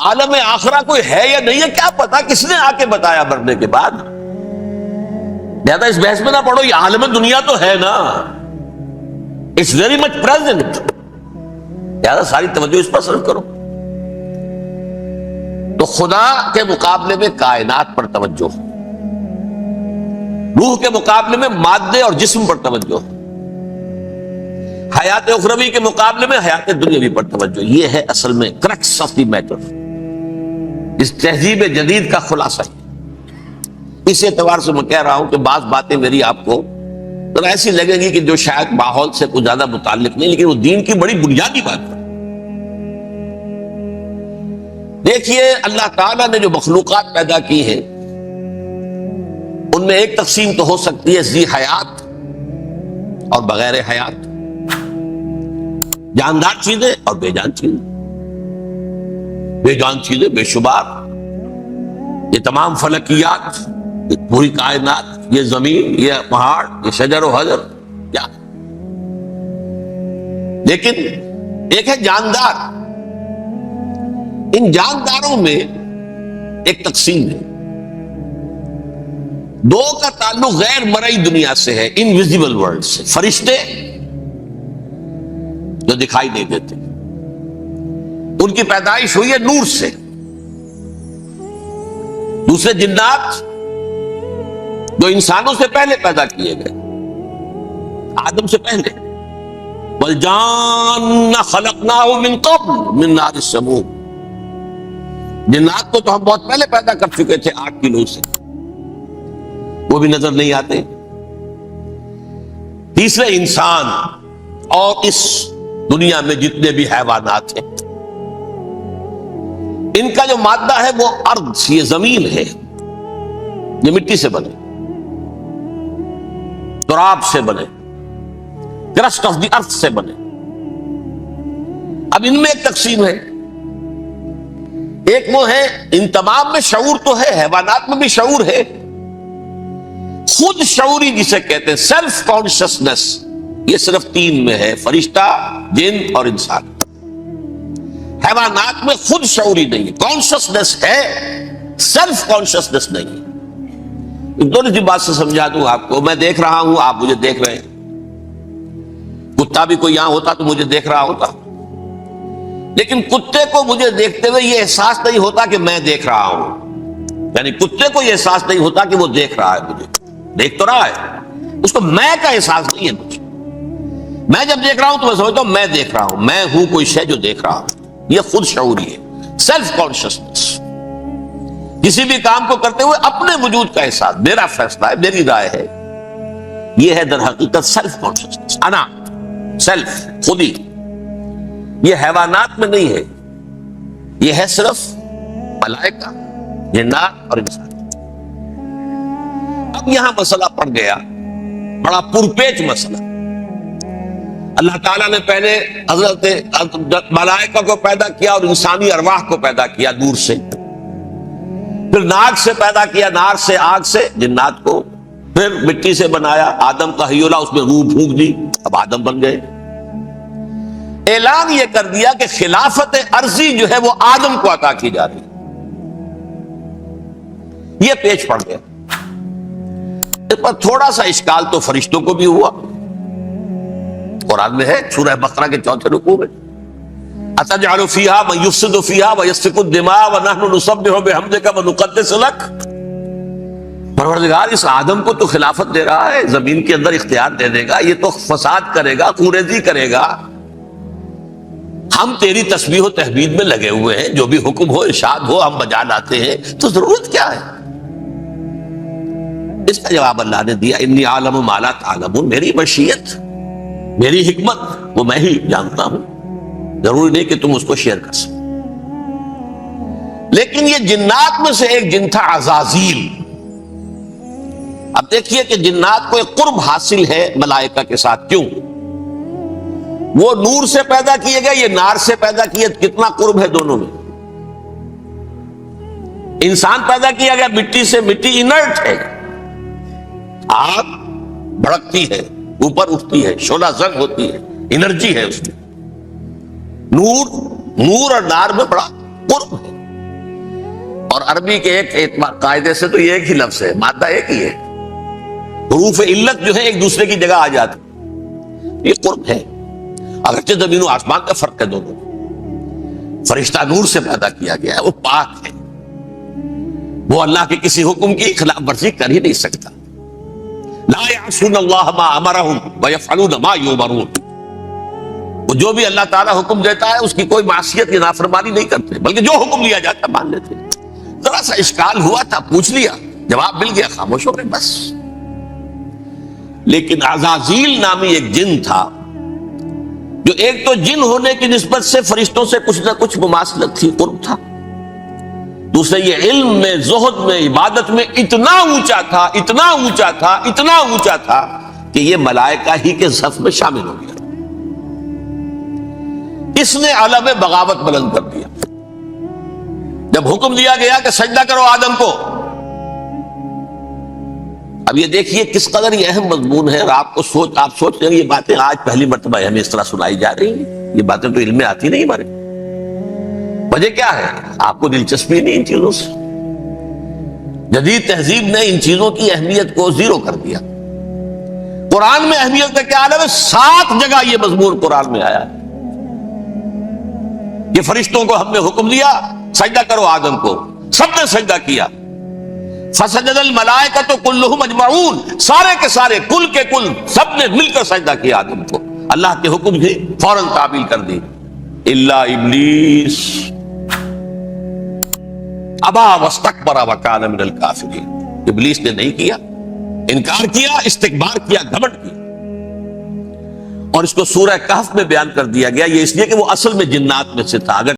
عالم آخرہ کوئی ہے یا نہیں ہے کیا پتا، کس نے آ کے بتایا مرنے کے بعد؟ زیادہ اس بحث میں نہ پڑھو، یہ عالم دنیا تو ہے نا، اٹس ویری مچ پریزنٹ، زیادہ ساری توجہ اس پر صرف کرو۔ تو خدا کے مقابلے میں کائنات پر توجہ، روح کے مقابلے میں مادے اور جسم پر توجہ، حیات اخروی کے مقابلے میں حیات دنیاوی پر توجہ۔ یہ ہے اصل میں کرکس آف دی میٹر، اس تہذیب جدید کا خلاصہ ہے۔ اس اعتبار سے میں کہہ رہا ہوں کہ بعض باتیں میری آپ کو تو ایسی لگے گی کہ جو شاید ماحول سے کچھ زیادہ متعلق نہیں، لیکن وہ دین کی بڑی بنیادی بات ہے۔ دیکھیے اللہ تعالیٰ نے جو مخلوقات پیدا کی ہیں ان میں ایک تقسیم تو ہو سکتی ہے ذی حیات اور بغیر حیات، جاندار چیزیں اور بے جان چیزیں۔ بے جان چیزیں بے شمار، یہ تمام فلکیات، یہ پوری کائنات، یہ زمین، یہ پہاڑ، یہ شجر و حجر، کیا؟ لیکن ایک ہے جاندار، ان جانداروں میں ایک تقسیم ہے، دو کا تعلق غیر مرئی دنیا سے ہے، انویزیبل ورلڈ سے، فرشتے جو دکھائی نہیں دیتے، ان کی پیدائش ہوئی ہے نور سے۔ دوسرے جنات جو انسانوں سے پہلے پیدا کیے گئے، آدم سے پہلے، وَالْجَانَّ خَلَقْنَاهُ مِن قَبْلُ مِن نَارِ السَّمُومِ، جنات کو تو ہم بہت پہلے پیدا کر چکے تھے آگ کی لو سے، وہ بھی نظر نہیں آتے۔ تیسرے انسان اور اس دنیا میں جتنے بھی حیوانات ہیں، ان کا جو مادہ ہے وہ ارض، یہ زمین ہے، یہ مٹی سے بنے، تراب سے بنے، کرسٹ آف دی ارتھ سے بنے۔ اب ان میں ایک تقسیم ہے، ایک وہ ہے، ان تمام میں شعور تو ہے، حیوانات میں بھی شعور ہے، خود شعوری جسے کہتے ہیں سیلف کانشسنس، یہ صرف تین میں ہے، فرشتہ، جن اور انسان۔ حیوانات میں خود شعوری نہیں ہے، کانشسنس ہے، سیلف کانشسنس نہیں ہے۔ تھوڑی سی بات سے سمجھا دوں آپ کو، میں دیکھ رہا ہوں، آپ مجھے دیکھ رہے ہیں، کتا بھی کوئی یہاں ہوتا تو مجھے دیکھ رہا ہوتا، لیکن کتے کو مجھے دیکھتے ہوئے یہ احساس نہیں ہوتا کہ میں دیکھ رہا ہوں، یعنی کتے کو یہ احساس نہیں ہوتا کہ وہ دیکھ رہا ہے، مجھے دیکھ تو رہا ہے، اس کو میں کا احساس نہیں ہے مجھے۔ میں جب دیکھ رہا ہوں تو میں سمجھتا ہوں میں دیکھ رہا ہوں، میں ہوں کوئی شے جو دیکھ رہا ہوں، یہ خود شعوری ہے، سیلف کانشسنس۔ کسی بھی کام کو کرتے ہوئے اپنے وجود کا احساس، میرا فیصلہ ہے، میری رائے ہے، یہ ہے در حقیقت سیلف کانشسنس، انا، سیلف، خودی۔ یہ حیوانات میں نہیں ہے، یہ ہے صرف ملائکہ، جنات اور انسان۔ اب یہاں مسئلہ پڑ گیا، بڑا پرپیچ مسئلہ۔ اللہ تعالیٰ نے پہلے حضرت ملائکہ کو پیدا کیا اور انسانی ارواح کو پیدا کیا نور سے، پھر ناک سے پیدا کیا، نار سے، آگ سے جنات کو، پھر مٹی سے بنایا، آدم کا حیولہ، اس میں روح پھونک دی، اب آدم بن گئے۔ اعلان یہ کر دیا کہ خلافت ارضی جو ہے وہ آدم کو عطا کی جا رہی، یہ پیچ پڑ گیا۔ اس پر تھوڑا سا اشکال تو فرشتوں کو بھی ہوا، قرآن میں ہے سورہ بقرہ کے 4 رکوع میں، أَتَجْعَلُ فِيهَا مَن يُفْسِدُ فِيهَا وَيَسْفِكُ الدِّمَاءَ وَنَحْنُ نُسَبِّحُ بِحَمْدِكَ وَنُقَدِّسُ لَكَ۔ پروردگار اس آدم کو تو خلافت دے رہا ہے، زمین کے اندر اختیار دے دے گا، یہ تو فساد کرے گا، کوریزی کرے گا، ہم تیری تسبیح و تحمید میں لگے ہوئے ہیں، جو بھی حکم ہو ارشاد ہو ہم بجا لاتے ہیں، تو ضرورت کیا ہے؟ اس کا جواب اللہ نے دیا، انی عالم ما لا تعلمون، میری مشیت، میری حکمت وہ میں ہی جانتا ہوں، ضروری نہیں کہ تم اس کو شیئر کر سکو۔ لیکن یہ جنات میں سے ایک جن تھا عزازیل۔ اب دیکھیے کہ جنات کو ایک قرب حاصل ہے ملائکہ کے ساتھ، کیوں؟ وہ نور سے پیدا کیے گئے، یہ نار سے پیدا کیے، کتنا قرب ہے دونوں میں۔ انسان پیدا کیا گیا مٹی سے، مٹی انرٹ ہے، آگ بھڑکتی ہے، اوپر اٹھتی ہے، شعلہ زنگ ہوتی ہے، انرجی ہے اس میں۔ نور اور نار میں بڑا قرب ہے۔ اور عربی کے ایک قاعدے سے تو یہ ایک ہی لفظ ہے، مادہ ایک ہی ہے، حروف علت جو ہے ایک دوسرے کی جگہ آ جاتے، یہ قرب ہے، اگرچہ زمین و آسمان کا فرق ہے دونوں، فرشتہ نور سے پیدا کیا گیا ہے، وہ پاک ہے، وہ اللہ کے کسی حکم کی خلاف ورزی کر ہی نہیں سکتا، لا یعصون اللہ ما امرہم ویفعلون ما یؤمرون، وہ جو بھی اللہ تعالیٰ حکم دیتا ہے اس کی کوئی معصیت یا نافرمانی نہیں کرتے، بلکہ جو حکم لیا جاتا مان لیتے۔ ذرا سا اشکال ہوا تھا، پوچھ لیا، جواب مل گیا، خاموش ہو گئے بس۔ لیکن عزازیل نامی ایک جن تھا، جو ایک تو جن ہونے کی نسبت سے فرشتوں سے کچھ نہ کچھ مماثلت تھی، قرب تھا، دوسرے یہ علم میں، زہد میں، عبادت میں اتنا اونچا تھا، اتنا اونچا تھا، اتنا اونچا تھا کہ یہ ملائکہ ہی کے صف میں شامل ہو گیا، اس نے علم بغاوت بلند کر دیا۔ جب حکم دیا گیا کہ سجدہ کرو آدم کو، اب یہ دیکھیے کس قدر یہ اہم مضمون ہے، اور آپ سوچ رہے ہیں یہ باتیں آج پہلی مرتبہ ہمیں اس طرح سنائی جا رہی ہیں، یہ باتیں تو علم میں آتی نہیں ہمارے۔ وجہ کیا ہے؟ آپ کو دلچسپی نہیں ان چیزوں سے، جدید تہذیب نے ان چیزوں کی اہمیت کو زیرو کر دیا۔ قرآن میں اہمیت کا کیا عالم ہے؟ 7 جگہ یہ مضمون قرآن میں آیا ہے کہ فرشتوں کو ہم نے حکم دیا سجدہ کرو آدم کو، سب نے سجدہ کیا، فسجد الملائکۃ کلھم اجمعون، سارے کے سارے، کل کے کل، سب نے مل کر سجدہ کیا آدم کو، اللہ کے حکم کی فوراً تعمیل کر دی، الا ابلیس ابا واستکبر وکان من الکافرین، ابلیس نے نہیں کیا، انکار کیا، استکبار کیا، گھمنڈ کیا۔ اور اس کو سورہ کہف میں بیان کر دیا گیا، یہ اس لیے کہ وہ اصل میں جنات میں سے تھا، اگر